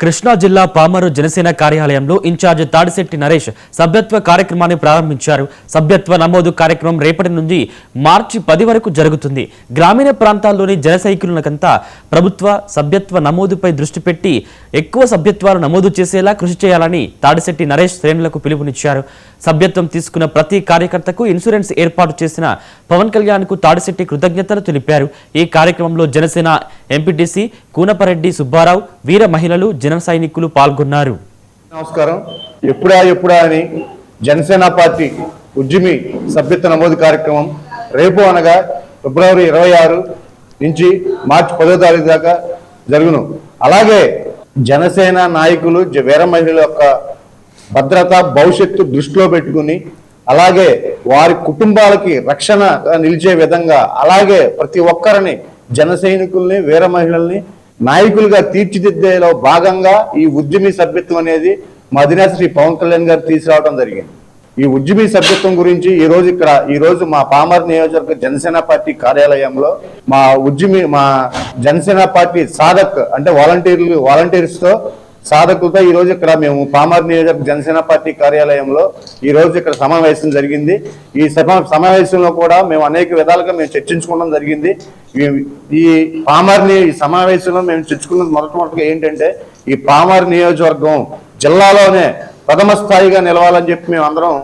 కృష్ణా జిల్లా పామరు జనసేన కార్యాలయంలో ఇన్ఛార్జ్ తాడిశెట్టి నరేష్ సభ్యత్వ కార్యక్రమాన్ని ప్రారంభించారు. సభ్యత్వ నమోదు కార్యక్రమం రేపటి నుంచి మార్చి 10 వరకు జరుగుతుంది. గ్రామీణ ప్రాంతాల్లోని జన సైనికులకంతా ప్రభుత్వ సభ్యత్వ నమోదుపై దృష్టి పెట్టి ఎక్కువ సభ్యత్వాలు నమోదు చేసేలా కృషి చేయాలని తాడిశెట్టి నరేష్ శ్రేణులకు పిలుపునిచ్చారు. సభ్యత్వం తీసుకున్న ప్రతి కార్యకర్తకు ఇన్సూరెన్స్ ఏర్పాటు చేసిన పవన్ కళ్యాణ్కు తాడిశెట్టి కృతజ్ఞతలు తెలిపారు. ఈ కార్యక్రమంలో జనసేన ఎంపీటీసీ కూనపరెడ్డి సుబ్బారావు, వీర మహిళలు, జన సైనికులు పాల్గొన్నారు. నమస్కారం. ఎప్పుడా అని జనసేన పార్టీ ఉద్యమి సభ్యత్వ నమోదు కార్యక్రమం రేపు అనగా ఫిబ్రవరి 26 నుంచి మార్చి 10వ తారీఖు దాకా జరుగును. అలాగే జనసేన నాయకులు వీర మహిళల యొక్క భద్రత భవిష్యత్తు దృష్టిలో పెట్టుకుని అలాగే వారి కుటుంబాలకి రక్షణ నిలిచే విధంగా అలాగే ప్రతి ఒక్కరిని జన సైనికుల్ని వీర మహిళల్ని నాయకులుగా తీర్చిదిద్దేలో భాగంగా ఈ ఉద్యమి సభ్యత్వం అనేది మా అధినేత శ్రీ పవన్ కళ్యాణ్ గారు తీసుకురావడం జరిగింది. ఈ ఉద్యమి సభ్యత్వం గురించి ఈ రోజు మా పామర్ నియోజకవర్గ జనసేన పార్టీ కార్యాలయంలో మా జనసేన పార్టీ సాధక్ అంటే వాలంటీర్స్తో సాధకులతో ఈ రోజు ఇక్కడ మేము పామర్ నియోజకవర్గ జనసేన పార్టీ కార్యాలయంలో ఈ రోజు ఇక్కడ సమావేశం జరిగింది. ఈ సమావేశంలో కూడా మేము అనేక విధాలుగా మేము చర్చించుకోవడం జరిగింది. ఈ సమావేశంలో మేము చర్చించుకున్నది మొట్టమొదటిగా ఏంటంటే ఈ పామర్ నియోజకవర్గం జిల్లాలోనే ప్రథమ స్థాయిగా నిలవాలని చెప్పి మేము అందరం